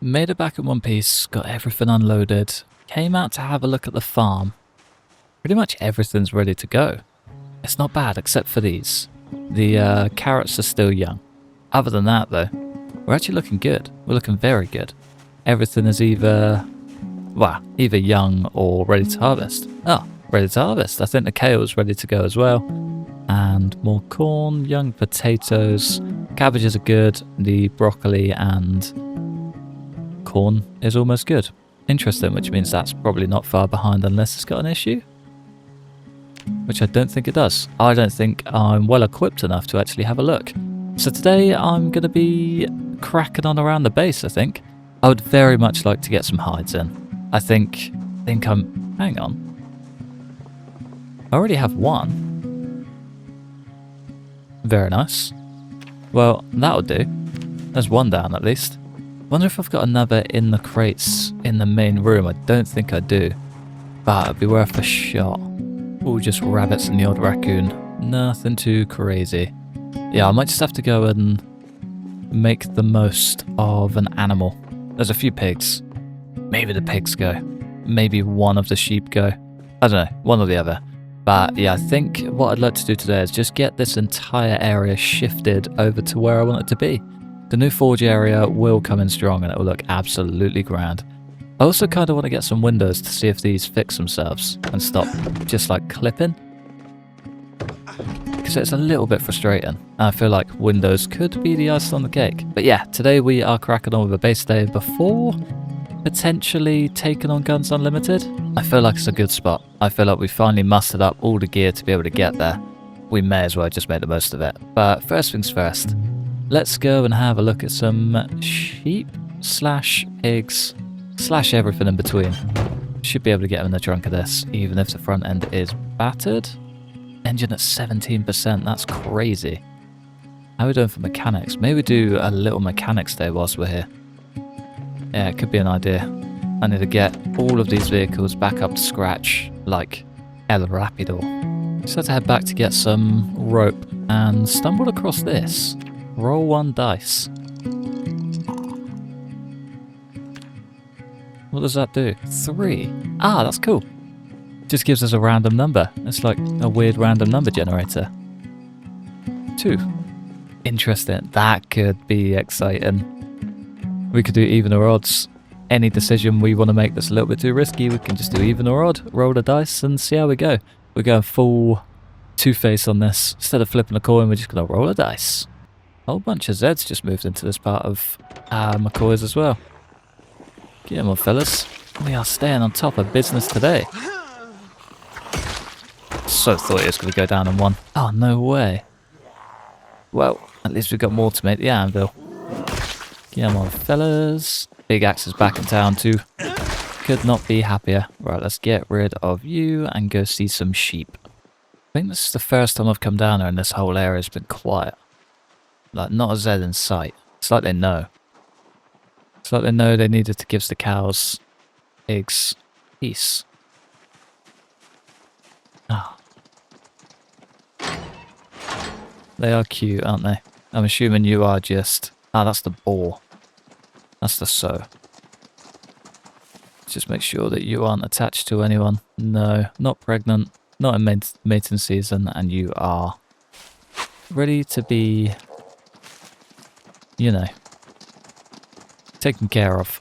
Made it back in one piece, got everything unloaded, came out to have a look at the farm. Pretty much everything's ready to go. It's not bad except for these. The carrots are still young. Other than that though, we're actually looking good. We're looking very good. Everything is either young or ready to harvest. Oh, ready to harvest. I think the kale's ready to go as well. And more corn, young potatoes, cabbages are good, the broccoli and corn is almost good. Interesting, which means that's probably not far behind unless it's got an issue. Which I don't think it does. I don't think I'm well equipped enough to actually have a look. So today I'm going to be cracking on around the base, I think. I would very much like to get some hides in. I think I'm... Hang on. I already have one. Very nice. Well, that'll do. There's one down at least. Wonder if I've got another in the crates in the main room. I don't think I do. But it'd be worth a shot. Ooh, just rabbits and the odd raccoon. Nothing too crazy. Yeah, I might just have to go and make the most of an animal. There's a few pigs. Maybe the pigs go. Maybe one of the sheep go. I don't know, one or the other. But yeah, I think what I'd like to do today is just get this entire area shifted over to where I want it to be. The new forge area will come in strong and it will look absolutely grand. I also kind of want to get some windows to see if these fix themselves and stop just like clipping. Because it's a little bit frustrating. I feel like windows could be the icing on the cake. But yeah, today we are cracking on with a base day before potentially taking on Guns Unlimited. I feel like it's a good spot. I feel like we finally mustered up all the gear to be able to get there. We may as well just make the most of it. But first things first, let's go and have a look at some sheep slash pigs slash everything in between. Should be able to get them in the trunk of this, even if the front end is battered. Engine at 17%, that's crazy. How are we doing for mechanics? Maybe do a little mechanics day whilst we're here. Yeah, it could be an idea. I need to get all of these vehicles back up to scratch, like El Rapido. Just had to head back to get some rope and stumbled across this. Roll one dice. What does that do? 3. Ah, that's cool. Just gives us a random number. It's like a weird random number generator. 2. Interesting. That could be exciting. We could do even or odds. Any decision we want to make that's a little bit too risky, we can just do even or odd. Roll the dice and see how we go. We're going full Two-Face on this. Instead of flipping a coin, we're just going to roll a dice. A whole bunch of Zeds just moved into this part of McCoy's as well. Get on, fellas. We are staying on top of business today. So thought it was going to go down in one. Oh, no way. Well, at least we've got more to make the anvil. Come on, fellas. Big Axe is back in town too. Could not be happier. Right, let's get rid of you and go see some sheep. I think this is the first time I've come down here and this whole area has been quiet. Like, not a Z in sight. It's like they know. It's like they know they needed to give the cows, pigs, peace. Ah. They are cute, aren't they? I'm assuming you are just... Ah, that's the boar. That's the sow. Just make sure that you aren't attached to anyone. No, not pregnant, not in mating season, and you are ready to be, you know, taken care of.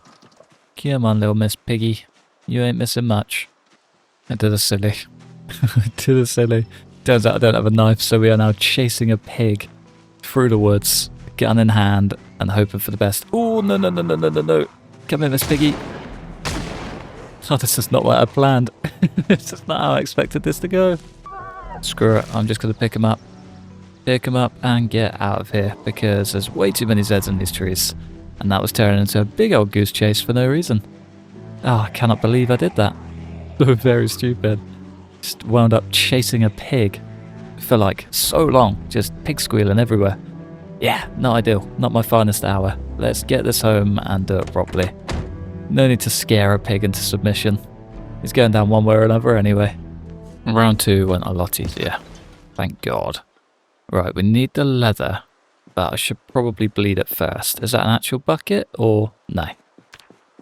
Come on, little Miss Piggy. You ain't missing much. I did a silly. I did a silly. Turns out I don't have a knife, so we are now chasing a pig through the woods, gun in hand, and hoping for the best. Oh, no, no, no, no, no, no, no. Come here, Miss Piggy. Oh, this is not what I planned. It's just not how I expected this to go. Screw it, I'm just going to pick him up. Pick him up and get out of here, because there's way too many Zeds in these trees. And that was turning into a big old goose chase for no reason. Oh, I cannot believe I did that. So very stupid. Just wound up chasing a pig for like so long, just pig squealing everywhere. Yeah, not ideal, not my finest hour. Let's get this home and do it properly. No need to scare a pig into submission. He's going down one way or another anyway. Round 2 went a lot easier. Thank God. Right, we need the leather, but I should probably bleed it first. Is that an actual bucket or no?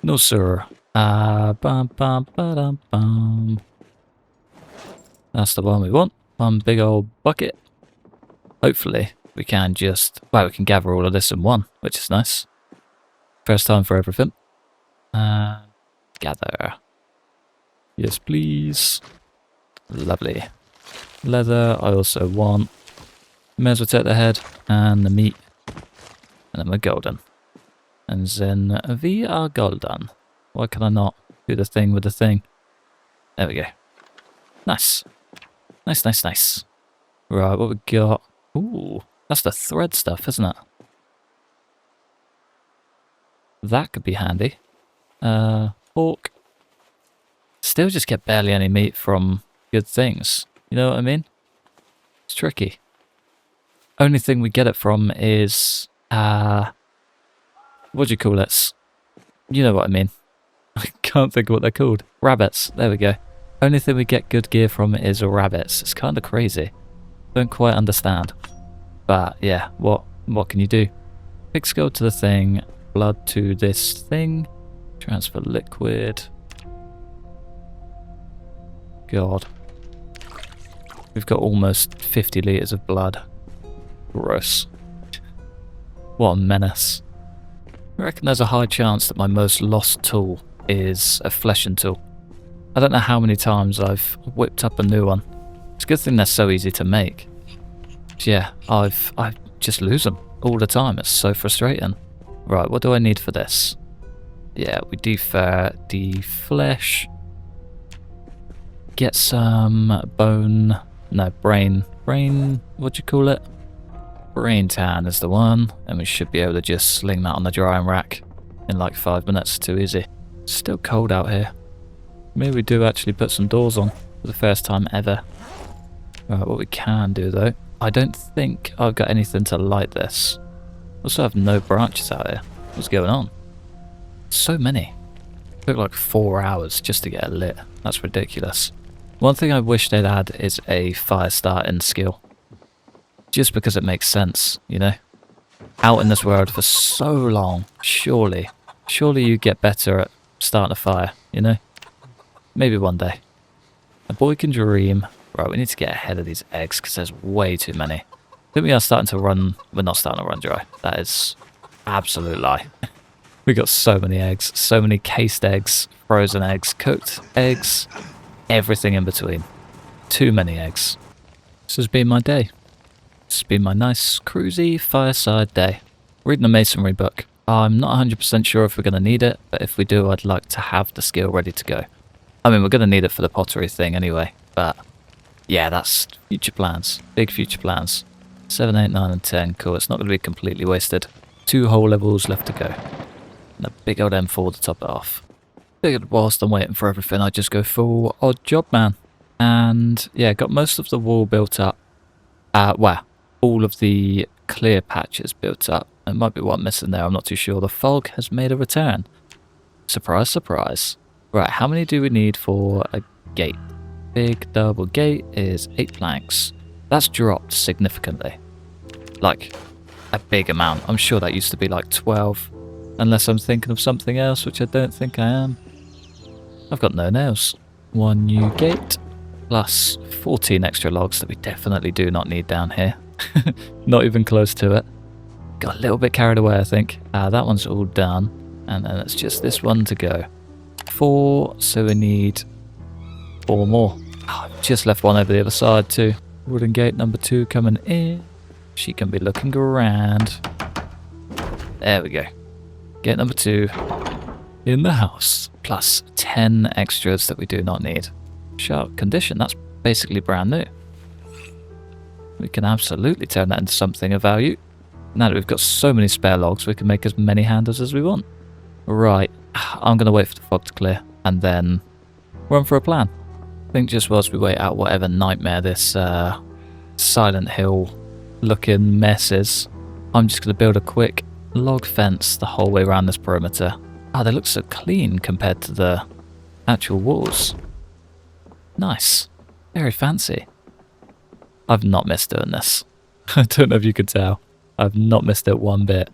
No, sir. Bum, bum, ba-dum, bum. That's the one we want. One big old bucket. Hopefully, we can just... Well, we can gather all of this in one, which is nice. First time for everything. Gather. Yes, please. Lovely. Leather, I also want. May as well take the head and the meat. And then we're golden. And then we are golden. Why can I not do the thing with the thing? There we go. Nice. Nice, nice, nice. Right, what we got? Ooh, that's the thread stuff, isn't it? That could be handy. Pork. Still just get barely any meat from good things. You know what I mean? It's tricky. Only thing we get it from is... what do you call it? You know what I mean. I can't think of what they're called. Rabbits. There we go. Only thing we get good gear from is rabbits. It's kind of crazy. Don't quite understand. But yeah, what can you do? Pig skull to the thing. Blood to this thing. Transfer liquid. God. We've got almost 50 litres of blood. Gross. What a menace. I reckon there's a high chance that my most lost tool is a fleshing tool. I don't know how many times I've whipped up a new one. It's a good thing they're so easy to make. But yeah, I just lose them all the time. It's so frustrating. Right, what do I need for this? Yeah, we defer the flesh. Get some bone. No, brain. Brain, what do you call it? Brain tan is the one. And we should be able to just sling that on the drying rack in like 5 minutes. Too easy. It's still cold out here. Maybe we do actually put some doors on for the first time ever. Right, what we can do though. I don't think I've got anything to light this. Also have no branches out here. What's going on? So many. It took like 4 hours just to get it lit. That's ridiculous. One thing I wish they'd add is a fire starting skill. Just because it makes sense, you know? Out in this world for so long, surely you get better at starting a fire, you know? Maybe one day. A boy can dream. Right, we need to get ahead of these eggs because there's way too many. I think we are starting to run... We're not starting to run dry. That is absolute lie. We got so many eggs. So many cased eggs, frozen eggs, cooked eggs, everything in between. Too many eggs. This has been my day. This has been my nice, cruisy, fireside day. Reading a masonry book. I'm not 100% sure if we're going to need it, but if we do, I'd like to have the skill ready to go. I mean, we're going to need it for the pottery thing anyway, but yeah, that's future plans. Big future plans. 7, 8, 9 and 10. Cool, it's not going to be completely wasted. 2 whole levels left to go. And a big old M4 to top it off. Figured whilst I'm waiting for everything, I'd just go full odd job man. And yeah, got most of the wall built up. Well, all of the clear patches built up. There might be one missing there, I'm not too sure. The fog has made a return. Surprise, surprise. Right, how many do we need for a gate? Big double gate is 8 planks. That's dropped significantly. Like, a big amount. I'm sure that used to be like 12. Unless I'm thinking of something else, which I don't think I am. I've got no nails. 1 new gate. Plus 14 extra logs that we definitely do not need down here. Not even close to it. Got a little bit carried away, I think. That one's all done. And then it's just this one to go. 4, so we need 4 more. Oh, I've just left one over the other side too. Wooden gate number 2 coming in. She can be looking grand. There we go. Gate number 2 in the house. Plus 10 extras that we do not need. Sharp condition, that's basically brand new. We can absolutely turn that into something of value. Now that we've got so many spare logs, we can make as many handles as we want. Right, I'm going to wait for the fog to clear and then run for a plan. I think just whilst we wait out whatever nightmare this Silent Hill looking mess is, I'm just going to build a quick log fence the whole way around this perimeter. Oh, they look so clean compared to the actual walls. Nice. Very fancy. I've not missed doing this. I don't know if you could tell. I've not missed it one bit.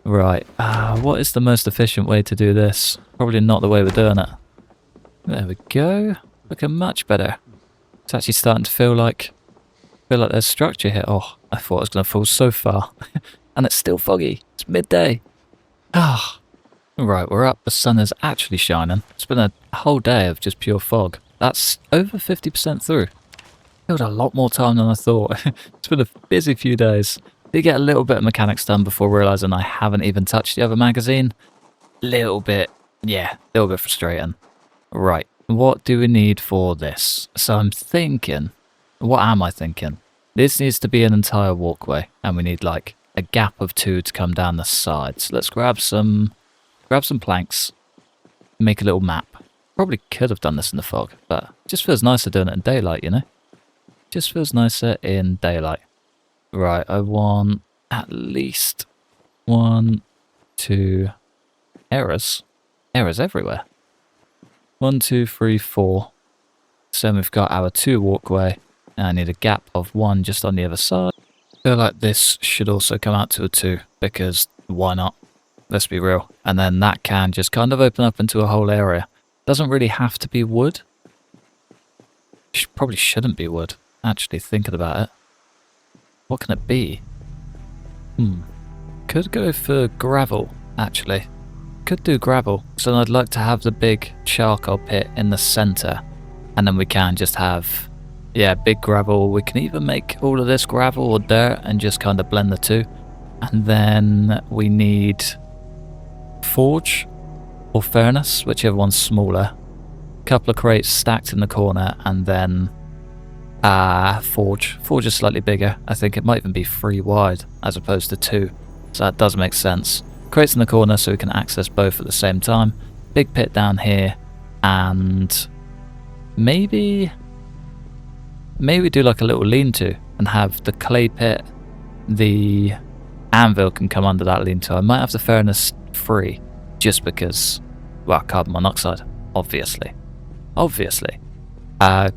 Right, what is the most efficient way to do this? Probably not the way we're doing it. There we go. Looking much better. It's actually starting to feel like there's structure here. Oh, I thought I was going to fall so far. And it's still foggy. It's midday. Ah. Right, we're up. The sun is actually shining. It's been a whole day of just pure fog. That's over 50% through. Killed a lot more time than I thought. It's been a busy few days. Did get a little bit of mechanics done before realising I haven't even touched the other magazine. Little bit, yeah, a little bit frustrating. Right, what do we need for this? So I'm thinking, what am I thinking? This needs to be an entire walkway, and we need like a gap of 2 to come down the sides. Let's grab some planks, make a little map. Probably could have done this in the fog, but it just feels nicer doing it in daylight, you know? Just feels nicer in daylight. Right, I want at least 1, 2 errors. Errors everywhere. 1, 2, 3, 4. So we've got our 2 walkway, and I need a gap of 1 just on the other side. I feel like this should also come out to a 2, because why not? Let's be real. And then that can just kind of open up into a whole area. Doesn't really have to be wood. Probably shouldn't be wood, actually, thinking about it. What can it be? Could go for gravel, actually. Could do gravel. So I'd like to have the big charcoal pit in the centre. And then we can just have, yeah, big gravel. We can either make all of this gravel or dirt and just kind of blend the two. And then we need forge or furnace, whichever one's smaller. Couple of crates stacked in the corner, and then forge. Forge is slightly bigger. I think it might even be 3 wide as opposed to 2. So that does make sense. Crates in the corner so we can access both at the same time. Big pit down here, and maybe do like a little lean-to and have the clay pit. The anvil can come under that lean-to. I might have the furnace free just because, well, carbon monoxide, obviously.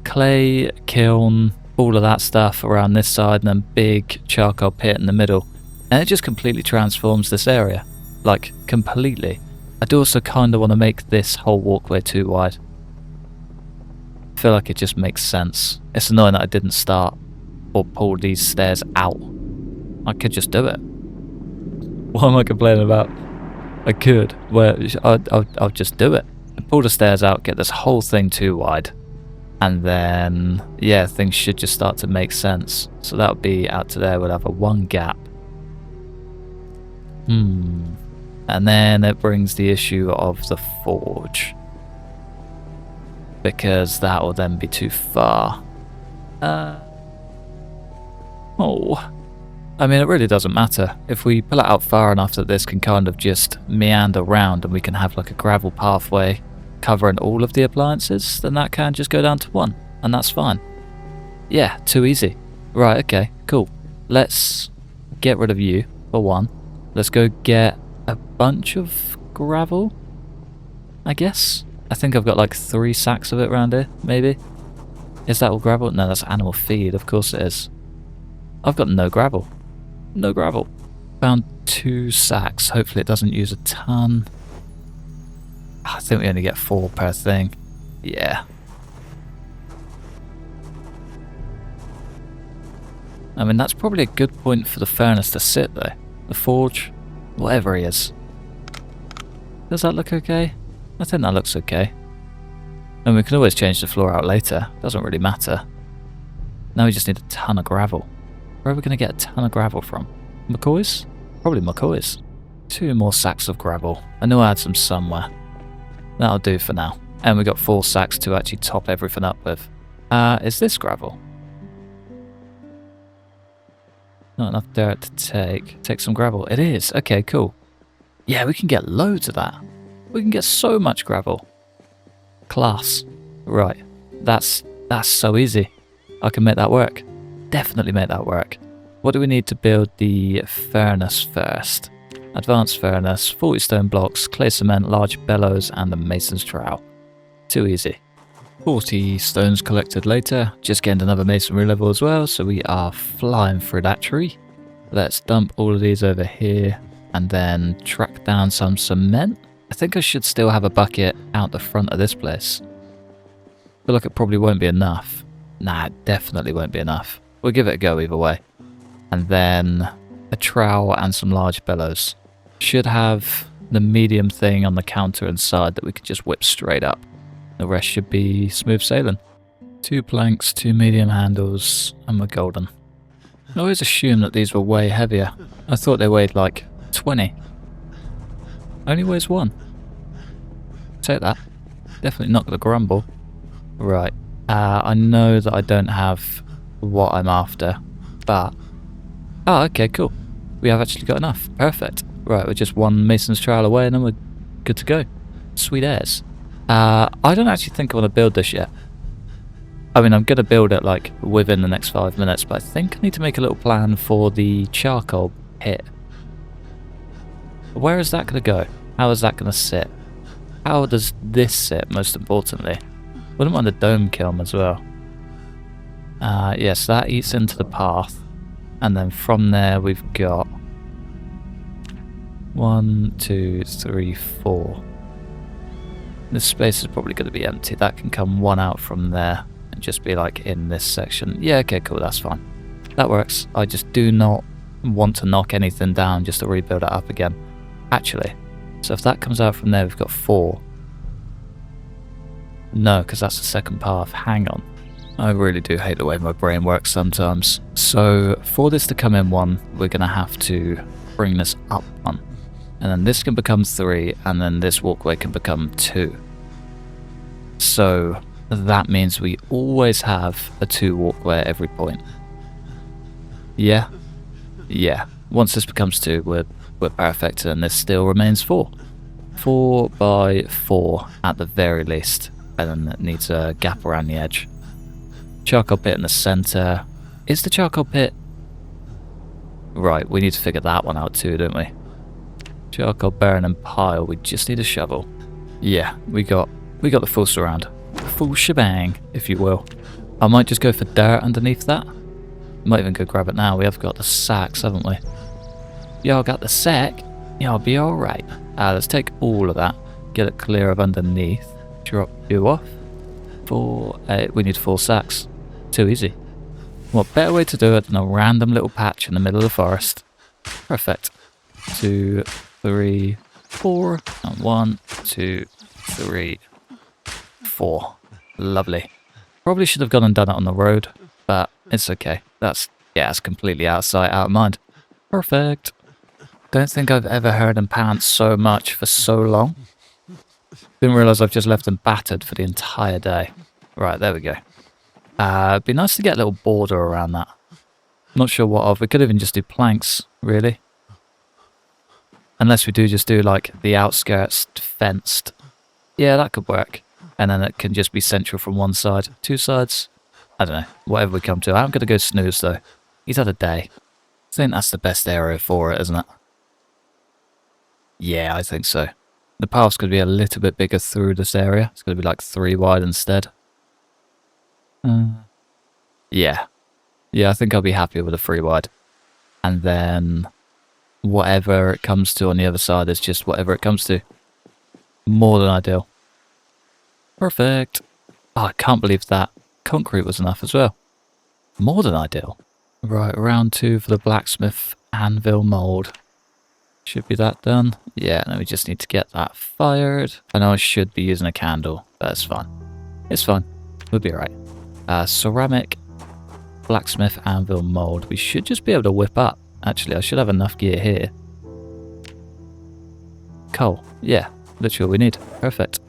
Clay, kiln, all of that stuff around this side, and then big charcoal pit in the middle. And it just completely transforms this area. Like, completely. I do also kind of want to make this whole walkway too wide. I feel like it just makes sense. It's annoying that I didn't start or pull these stairs out. I could just do it. What am I complaining about? I could. Well, I'll just do it. Pull the stairs out, get this whole thing too wide. And then, yeah, things should just start to make sense. So that would be out to there. We'll have a 1 gap. And then it brings the issue of the forge. Because that will then be too far. I mean, it really doesn't matter. If we pull it out far enough that this can kind of just meander around and we can have like a gravel pathway covering all of the appliances, then that can just go down to 1, and that's fine. Yeah, too easy. Right, okay, cool. Let's get rid of you, for 1. Let's go get a bunch of gravel, I guess. I think I've got like 3 sacks of it around here, maybe. Is that all gravel? No, that's animal feed, of course it is. I've got no gravel. No gravel. Found 2 sacks. Hopefully it doesn't use a ton. I think we only get 4 per thing. Yeah. I mean, that's probably a good point for the furnace to sit though. The forge, whatever he is. Does that look okay? I think that looks okay. And we can always change the floor out later. Doesn't really matter. Now we just need a ton of gravel. Where are we going to get a ton of gravel from? McCoy's? Probably McCoy's. 2 more sacks of gravel. I know I had some somewhere. That'll do for now. And we got 4 sacks to actually top everything up with. Is this gravel? Not enough dirt to take. Take some gravel. It is. Okay, cool. Yeah, we can get loads of that. We can get so much gravel. Class. Right. That's so easy. I can make that work. Definitely make that work. What do we need to build the furnace first? Advanced furnace, 40 stone blocks, clay cement, large bellows, and the mason's trowel. Too easy. 40 stones collected later. Just getting another masonry level as well, so we are flying through that tree. Let's dump all of these over here. and then track down some cement. I think I should still have a bucket out the front of this place. I feel like it probably won't be enough. Nah, it definitely won't be enough. We'll give it a go either way. And then a trowel and some large bellows. Should have the medium thing on the counter inside that we could just whip straight up. The rest should be smooth sailing. 2 planks, 2 medium handles, and we're golden. I always assumed that these were way heavier. I thought they weighed like 20. Only weighs 1. Take that. Definitely not going to grumble. Right. I know that I don't have what I'm after, but... Oh, okay, cool. We have actually got enough. Perfect. Right, we're just 1 mason's trowel away and then we're good to go. Sweet airs. I don't actually think I want to build this yet. I mean, I'm going to build it like within the next 5 minutes, but I think I need to make a little plan for the charcoal pit. Where is that going to go? How is that going to sit? How does this sit, most importantly? Wouldn't mind a dome kiln as well. Yes, that eats into the path. And then from there we've got 1, 2, 3, 4. This space is probably going to be empty. That can come 1 out from there and just be like in this section. Yeah, okay, cool, that's fine. That works. I just do not want to knock anything down just to rebuild it up again. Actually, so if that comes out from there, we've got 4. No, because that's the second path. Hang on. I really do hate the way my brain works sometimes. So for this to come in 1, we're going to have to bring this up 1. And then this can become 3, and then this walkway can become 2. So that means we always have a 2 walkway at every point. Yeah? Yeah. Once this becomes 2, we're perfect, and this still remains 4. 4 by 4 at the very least. And then it needs a gap around the edge. Charcoal pit in the centre. Is the charcoal pit... Right, we need to figure that one out too, don't we? Charcoal burning pile, we just need a shovel. Yeah, we got the full surround. Full shebang, if you will. I might just go for dirt underneath that. Might even go grab it now. We have got the sacks, haven't we? Y'all got the sack? Y'all be alright. Let's take all of that. Get it clear of underneath. Drop you off. 4, 8. We need 4 sacks. Too easy. What better way to do it than a random little patch in the middle of the forest? Perfect. 2, 3, 4. And 1, 2, 3, 4. Lovely. Probably should have gone and done it on the road, but it's okay. That's completely out of sight, out of mind. Perfect. Don't think I've ever heard him pant so much for so long. Didn't realise I've just left them battered for the entire day. Right, there we go. It'd be nice to get a little border around that. Not sure what of. We could even just do planks, really. Unless we do just do like the outskirts fenced. Yeah, that could work. And then it can just be central from one side. 2 sides. I don't know. Whatever we come to. I'm going to go snooze though. He's had a day. I think that's the best area for it, isn't it? Yeah, I think so. The path's going to be a little bit bigger through this area. It's going to be like 3 wide instead. Yeah. Yeah, I think I'll be happy with a 3 wide. And then whatever it comes to on the other side is just whatever it comes to. More than ideal. Perfect. Oh, I can't believe that concrete was enough as well. More than ideal. Right, round 2 for the blacksmith anvil mould. Should be that done. Yeah, now we just need to get that fired. I know I should be using a candle, but it's fine. It's fine. We'll be alright. Ceramic, blacksmith, anvil, mould. We should just be able to whip up. Actually, I should have enough gear here. Coal. Yeah, literally all we need. Perfect.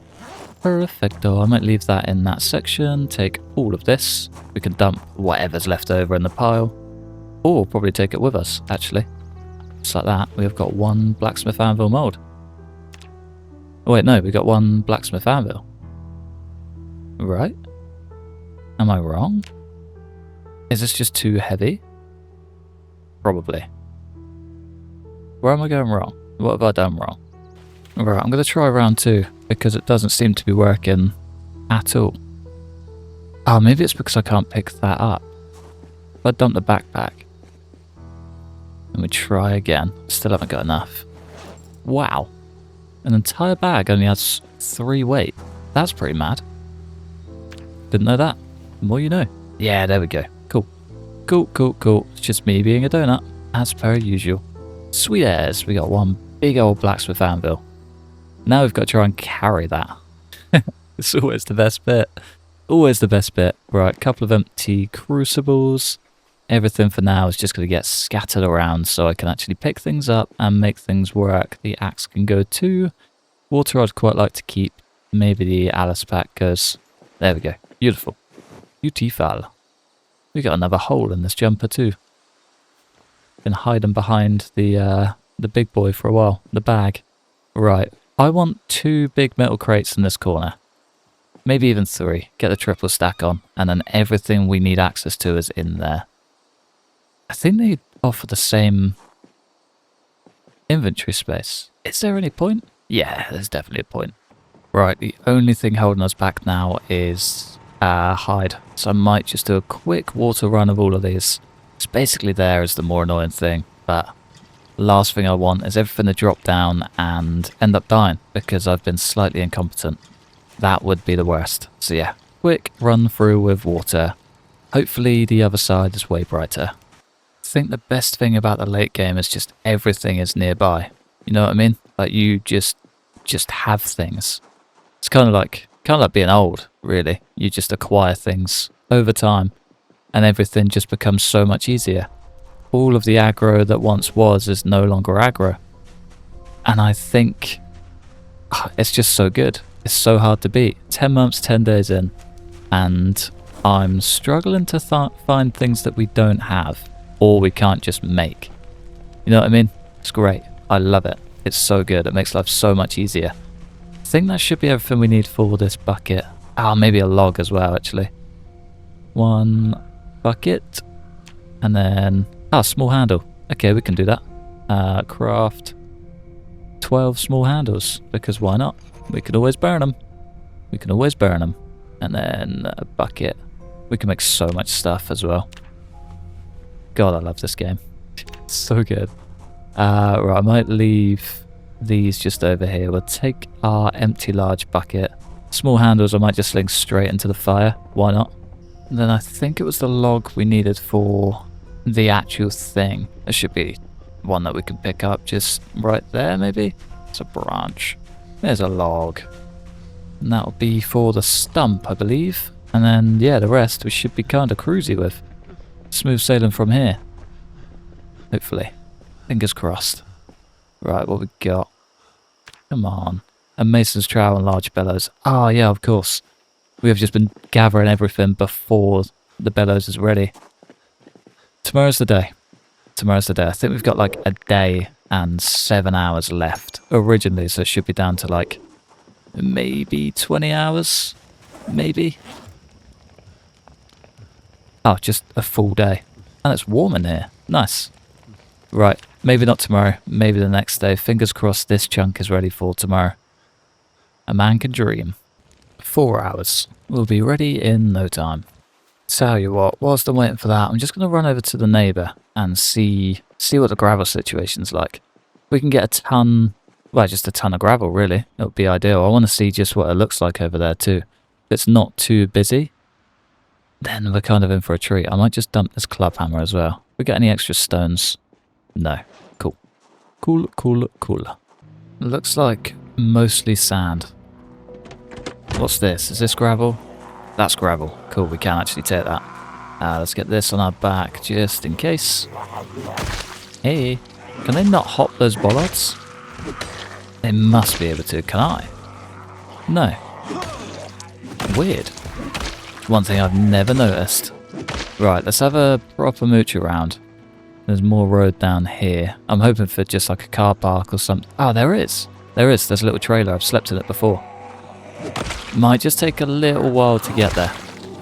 Perfecto. I might leave that in that section. Take all of this. We can dump whatever's left over in the pile. Or probably take it with us, actually. Just like that, we have got 1 blacksmith anvil mould. Oh wait, no, we got 1 blacksmith anvil. Right? Am I wrong? Is this just too heavy? Probably. Where am I going wrong? What have I done wrong? Right, I'm going to try round 2, because it doesn't seem to be working at all. Oh, maybe it's because I can't pick that up. If I dump the backpack, and we try again. Still haven't got enough. Wow. An entire bag only has 3 weight. That's pretty mad. Didn't know that. The more you know. Yeah, there we go. Cool. Cool, cool, cool. It's just me being a donut, as per usual. Sweet airs. We got one big old blacksmith anvil. Now we've got to try and carry that. It's always the best bit. Always the best bit. Right, couple of empty crucibles. Everything for now is just going to get scattered around so I can actually pick things up and make things work. The axe can go too. Water I'd quite like to keep. Maybe the Alice pack goes. There we go. Beautiful. Beautiful. We got another hole in this jumper too. Been hiding behind the big boy for a while. The bag. Right. I want 2 big metal crates in this corner. Maybe even 3. Get the triple stack on. And then everything we need access to is in there. I think they offer the same inventory space. Is there any point? Yeah, there's definitely a point. Right, the only thing holding us back now is hide. So I might just do a quick water run of all of these. It's basically there is the more annoying thing, but the last thing I want is everything to drop down and end up dying because I've been slightly incompetent. That would be the worst. So yeah, quick run through with water. Hopefully the other side is way brighter. I think the best thing about the late game is just everything is nearby. You know what I mean? Like you just have things. It's kind of like being old, really. You just acquire things over time and everything just becomes so much easier. All of the aggro that once was is no longer aggro. And I think it's just so good. It's so hard to beat. 10 months, 10 days in. And I'm struggling to find things that we don't have or we can't just make. You know what I mean? It's great. I love it. It's so good. It makes life so much easier. I think that should be everything we need for this bucket. Maybe a log as well, actually. 1 bucket. And then... small handle. Okay, we can do that. Craft 12 small handles, because why not? We can always burn them. We can always burn them. And then a bucket. We can make so much stuff as well. God, I love this game. It's so good. Right, I might leave these just over here. We'll take our empty large bucket. Small handles I might just sling straight into the fire. Why not? And then I think it was the log we needed for the actual thing. There should be one that we can pick up just right there, maybe? It's a branch. There's a log. And that'll be for the stump, I believe. And then, yeah, the rest we should be kind of cruisy with. Smooth sailing from here. Hopefully. Fingers crossed. Right, what we got? Come on. A mason's trowel and large bellows. Yeah, of course. We have just been gathering everything before the bellows is ready. Tomorrow's the day. Tomorrow's the day. I think we've got like a day and 7 hours left originally, so it should be down to like maybe 20 hours. Maybe. Just a full day. And it's warm in here. Nice. Right, maybe not tomorrow, maybe the next day. Fingers crossed this chunk is ready for tomorrow. A man can dream. 4 hours. We'll be ready in no time. Tell you what, whilst I'm waiting for that, I'm just going to run over to the neighbour and see what the gravel situation's like. We can get a ton, well, just a ton of gravel, really. It would be ideal. I want to see just what it looks like over there, too. If it's not too busy, then we're kind of in for a treat. I might just dump this club hammer as well. We got any extra stones? No. Cool. Cool. Looks like mostly sand. What's this? Is this gravel? That's gravel. Cool, we can actually take that. Let's get this on our back just in case. Hey, can they not hop those bollards? They must be able to. Can I? No. Weird. One thing I've never noticed. Right, let's have a proper mooch around. There's more road down here. I'm hoping for just like a car park or something. There is. There's a little trailer. I've slept in it before. Might just take a little while to get there,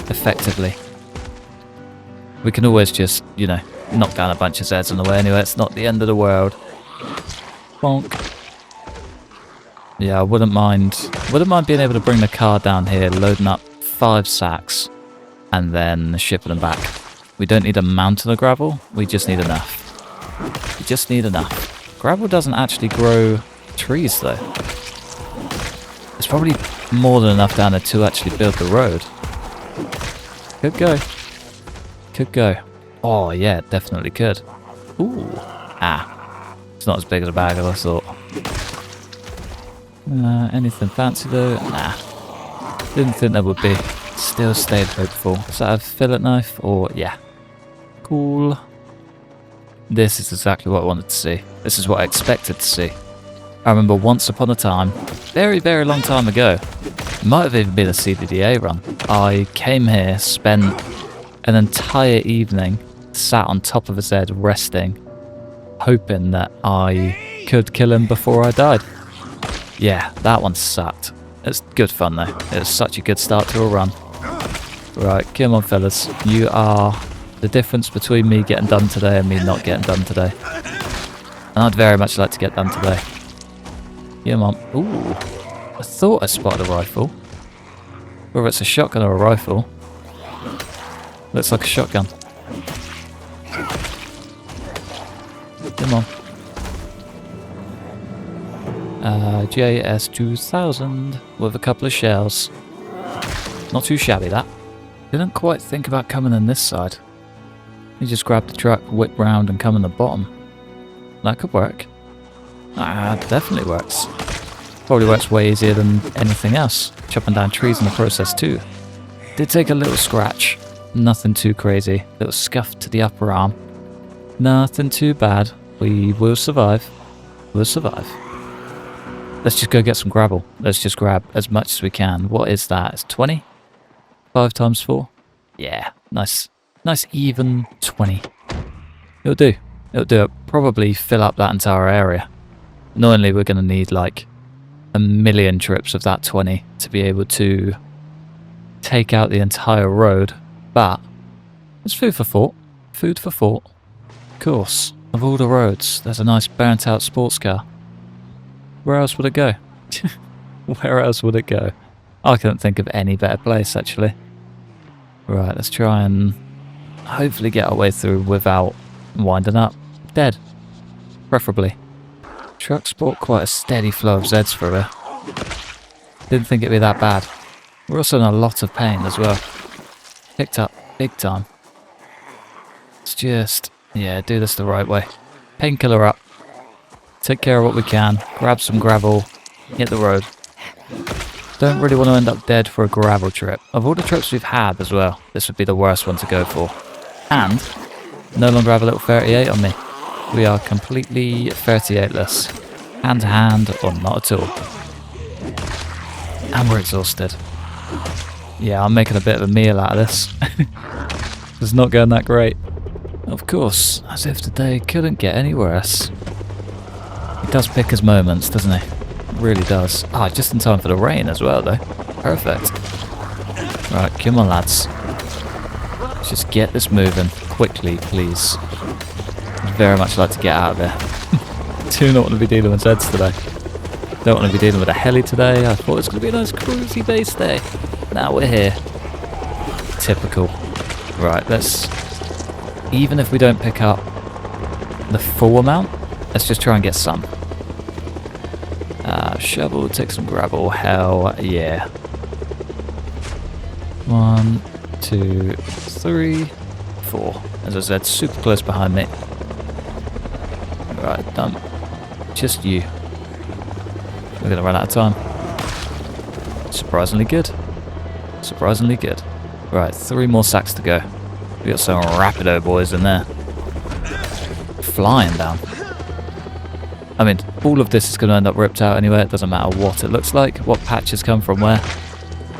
effectively. We can always just, knock down a bunch of Zeds on the way anyway. It's not the end of the world. Bonk. Yeah, I wouldn't mind being able to bring the car down here, loading up 5 sacks, and then shipping them back. We don't need a mountain of gravel. We just need enough. Gravel doesn't actually grow trees though. It's probably more than enough down there to actually build the road. Could go. Could go. Oh yeah, definitely could. Ooh. Ah. It's not as big as a bag as I thought. Anything fancy though? Nah. Didn't think there would be. Still stayed hopeful. Is that a fillet knife? Or yeah. Cool. This is exactly what I wanted to see. This is what I expected to see. I remember once upon a time, very, very long time ago, it might have even been a CDDA run. I came here, spent an entire evening, sat on top of his head, resting, hoping that I could kill him before I died. Yeah, that one sucked. It's good fun though. It was such a good start to a run. Right, come on fellas. You are the difference between me getting done today and me not getting done today. And I'd very much like to get done today. Come on. Ooh. I thought I spotted a rifle. Whether it's a shotgun or a rifle. Looks like a shotgun. Come on. JS2000 with a couple of shells. Not too shabby that. Didn't quite think about coming in this side. You just grab the truck, whip round and come in the bottom. That could work. Ah, definitely works. Probably works way easier than anything else. Chopping down trees in the process too. Did take a little scratch. Nothing too crazy. Little scuff to the upper arm. Nothing too bad. We will survive. We'll survive. Let's just go get some gravel. Let's just grab as much as we can. What is that? It's 20? 5 times 4? Yeah, nice. Nice even 20. It'll do. It'll do it. Probably fill up that entire area. Normally we're going to need like 1,000,000 trips of that 20 to be able to take out the entire road. But it's food for thought. Food for thought. Of course, of all the roads, there's a nice burnt out sports car. Where else would it go? Where else would it go? I couldn't think of any better place, actually. Right, let's try and hopefully get our way through without winding up. Dead. Preferably. Truck's brought quite a steady flow of Zeds through here. Didn't think it'd be that bad. We're also in a lot of pain as well. Picked up big time. Let's just, yeah, do this the right way. Painkiller up. Take care of what we can, grab some gravel, hit the road. Don't really want to end up dead for a gravel trip. Of all the trips we've had as well, this would be the worst one to go for. And no longer have a little 38 on me. We are completely 38-less. Hand to hand or not at all. And we're exhausted. Yeah, I'm making a bit of a meal out of this. It's not going that great. Of course, as if the day couldn't get any worse. He does pick his moments, doesn't he? Really does. Ah, just in time for the rain as well, though. Perfect. Right, come on, lads. Let's just get this moving quickly, please. I'd very much like to get out of here. Do not want to be dealing with Zeds today. Don't want to be dealing with a heli today. I thought it was going to be a nice cruisy base day. Now we're here. Typical. Right, let's... Even if we don't pick up the full amount, let's just try and get some. Shovel, take some gravel. Hell yeah. 1, 2, 3, 4. As I said, super close behind me. Right, done. Just you. We're gonna run out of time. Surprisingly good. Surprisingly good. Right, 3 more sacks to go. We got some rapido boys in there. Flying down. I mean, all of this is going to end up ripped out anyway. It doesn't matter what it looks like, what patches come from where.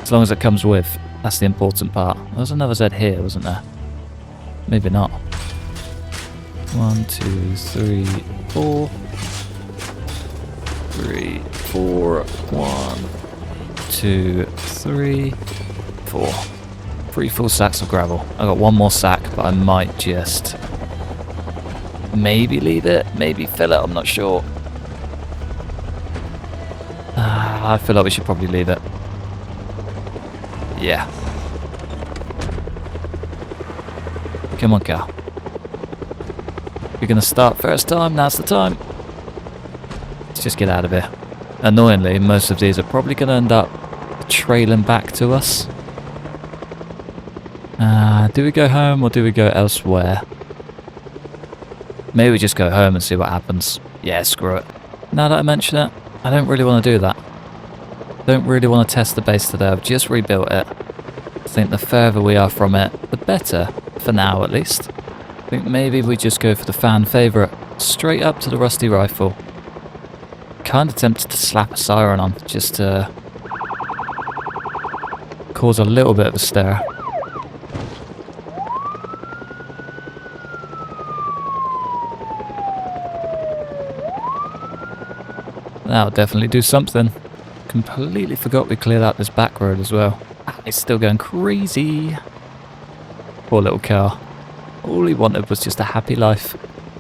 As long as it comes with. That's the important part. There was another Z here, wasn't there? Maybe not. 1, 2, 3, 4. 3, 4. 1, 2, 3, 4. 3 full sacks of gravel. I got 1 more sack, but I might just... maybe leave it, maybe fill it, I'm not sure. I feel like we should probably leave it. Yeah. Come on, car. You're gonna start first time, now's the time. Let's just get out of here. Annoyingly, most of these are probably going to end up trailing back to us. Do we go home or do we go elsewhere? Maybe we just go home and see what happens. Yeah, screw it. Now that I mention it, I don't really want to do that. Don't really want to test the base today. I've just rebuilt it. I think the further we are from it, the better. For now, at least. I think maybe we just go for the fan favourite. Straight up to the rusty rifle. Kind of tempted to slap a siren on, just to cause a little bit of a stir. That'll definitely do something. Completely forgot we cleared out this back road as well. It's still going crazy. Poor little car. All he wanted was just a happy life.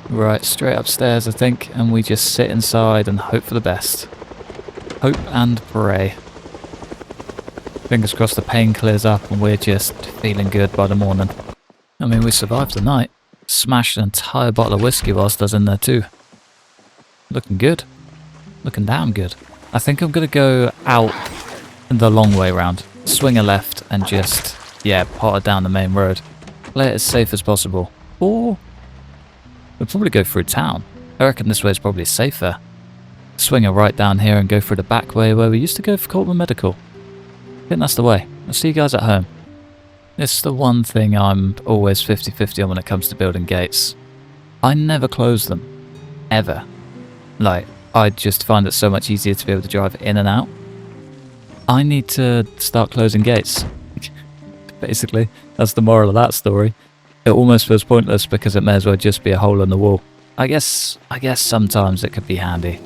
Right, straight upstairs I think, and we just sit inside and hope for the best. Hope and pray. Fingers crossed the pain clears up and we're just feeling good by the morning. I mean, we survived the night. Smashed an entire bottle of whiskey whilst I was in there too. Looking good. Looking damn good. I think I'm going to go out the long way round. Swing a left and just, yeah, potter down the main road. Play it as safe as possible. Or we'll probably go through town. I reckon this way is probably safer. Swing a right down here and go through the back way where we used to go for Coleman Medical. I think that's the way. I'll see you guys at home. It's the one thing I'm always 50-50 on when it comes to building gates. I never close them. Ever. Like, I just find it so much easier to be able to drive in and out. I need to start closing gates. Basically, that's the moral of that story. It almost feels pointless because it may as well just be a hole in the wall. I guess sometimes it could be handy.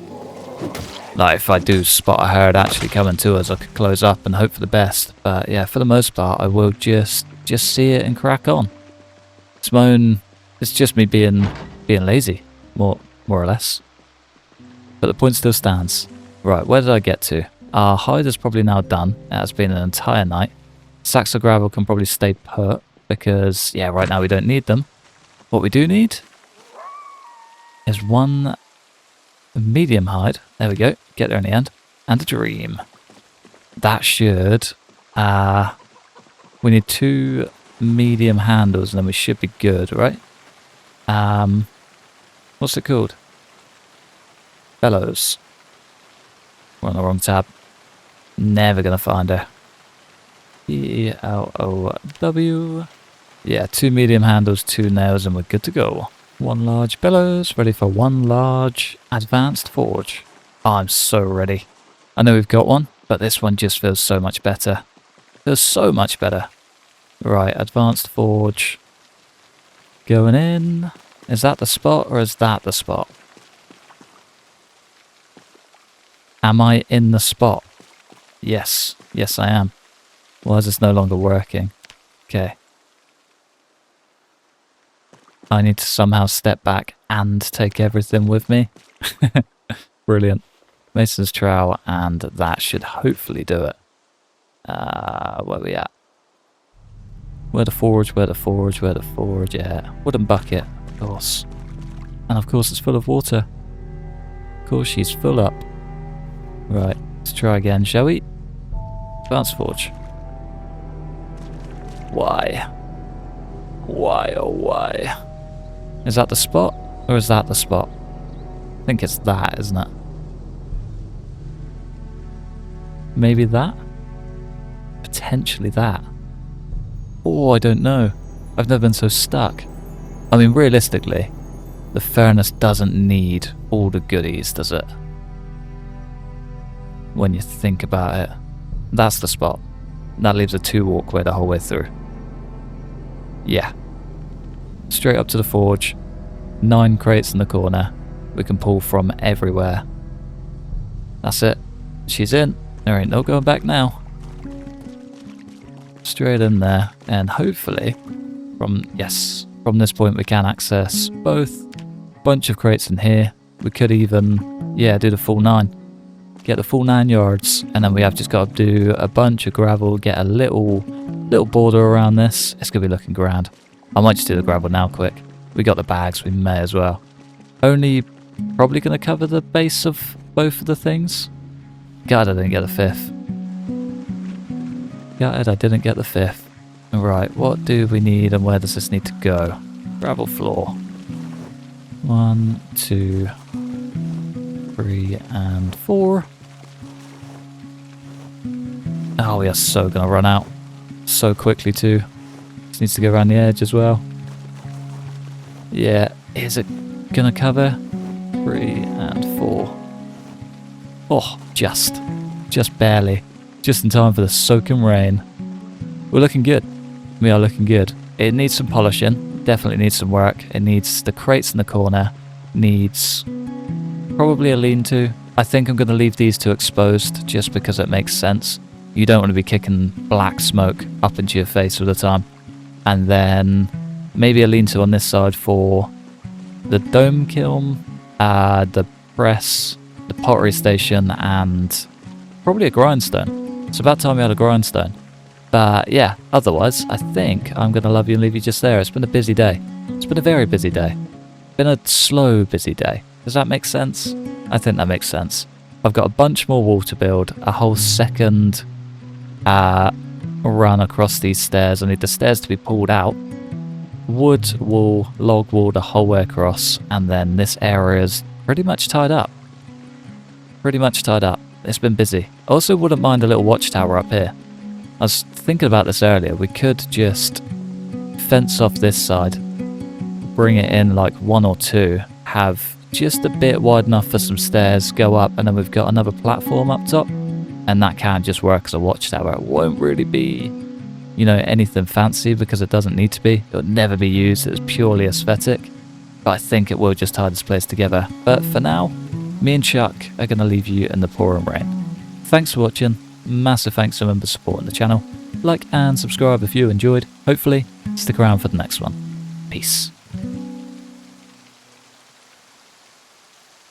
Like if I do spot a herd actually coming to us, I could close up and hope for the best. But yeah, for the most part, I will just see it and crack on. It's just me being lazy, more or less. But the point still stands. Right, where did I get to? Our hide is probably now done. It has been an entire night. Sacks of gravel can probably stay put because, yeah, right now we don't need them. What we do need is one medium hide. There we go. Get there in the end. And a dream. That should... we need 2 medium handles and then we should be good, right? What's it called? Bellows. We're on the wrong tab. Never gonna find her. E-L-O-W. Yeah, 2 medium handles, 2 nails, and we're good to go. 1 large bellows, ready for 1 large advanced forge. Oh, I'm so ready. I know we've got one, but this one just feels so much better. Feels so much better. Right, advanced forge. Going in. Is that the spot or is that the spot? Am I in the spot? Yes. Yes, I am. Why is this no longer working? Okay. I need to somehow step back and take everything with me. Brilliant. Mason's trowel, and that should hopefully do it. Where we at? Where the forge, yeah. Wooden bucket, of course. And of course it's full of water. Of course she's full up. Right, let's try again, shall we? Advanced forge. Why? Why, oh why? Is that the spot? Or is that the spot? I think it's that, isn't it? Maybe that? Potentially that. Oh, I don't know. I've never been so stuck. I mean, realistically, the furnace doesn't need all the goodies, does it? When you think about it. That's the spot. That leaves a 2 walkway the whole way through. Yeah. Straight up to the forge. 9 crates in the corner. We can pull from everywhere. That's it. She's in. There ain't no going back now. Straight in there. And hopefully, from this point we can access both. Bunch of crates in here. We could even, yeah, do the full 9. Get the full 9 yards. And then we have just got to do a bunch of gravel. Get a little border around this. It's going to be looking grand. I might just do the gravel now quick. We got the bags. We may as well. Only probably going to cover the base of both of the things. God, I didn't get the fifth. God, I didn't get the fifth. Right, what do we need and where does this need to go? Gravel floor. 1, 2, 3, and 4. Oh, we are so gonna run out. So quickly too. This needs to go around the edge as well. Yeah, is it gonna cover? 3 and 4. Oh, just barely. Just in time for the soaking rain. We're looking good. We are looking good. It needs some polishing. Definitely needs some work. It needs the crates in the corner. Needs probably a lean-to. I think I'm going to leave these two exposed just because it makes sense. You don't want to be kicking black smoke up into your face all the time. And then maybe a lean-to on this side for the dome kiln, the press, the pottery station, and probably a grindstone. It's about time we had a grindstone. But yeah, otherwise, I think I'm going to love you and leave you just there. It's been a busy day. It's been a very busy day. Been a slow, busy day. Does that make sense? I think that makes sense. I've got a bunch more wall to build, a whole second run across these stairs. I need the stairs to be pulled out. Wood wall, log wall the whole way across, and then this area is pretty much tied up. Pretty much tied up. It's been busy. I also wouldn't mind a little watchtower up here. I was thinking about this earlier. We could just fence off this side, bring it in like 1 or 2, have just a bit wide enough for some stairs, go up, and then we've got another platform up top, and that can just work as a watchtower. It won't really be, you know, anything fancy because it doesn't need to be. It'll never be used. It's purely aesthetic, but I think it will just tie this place together. But for now, me and Chuck are going to leave you in the pouring rain. Thanks for watching. Massive thanks to members supporting the channel. Like and subscribe if you enjoyed. Hopefully, stick around for the next one. Peace.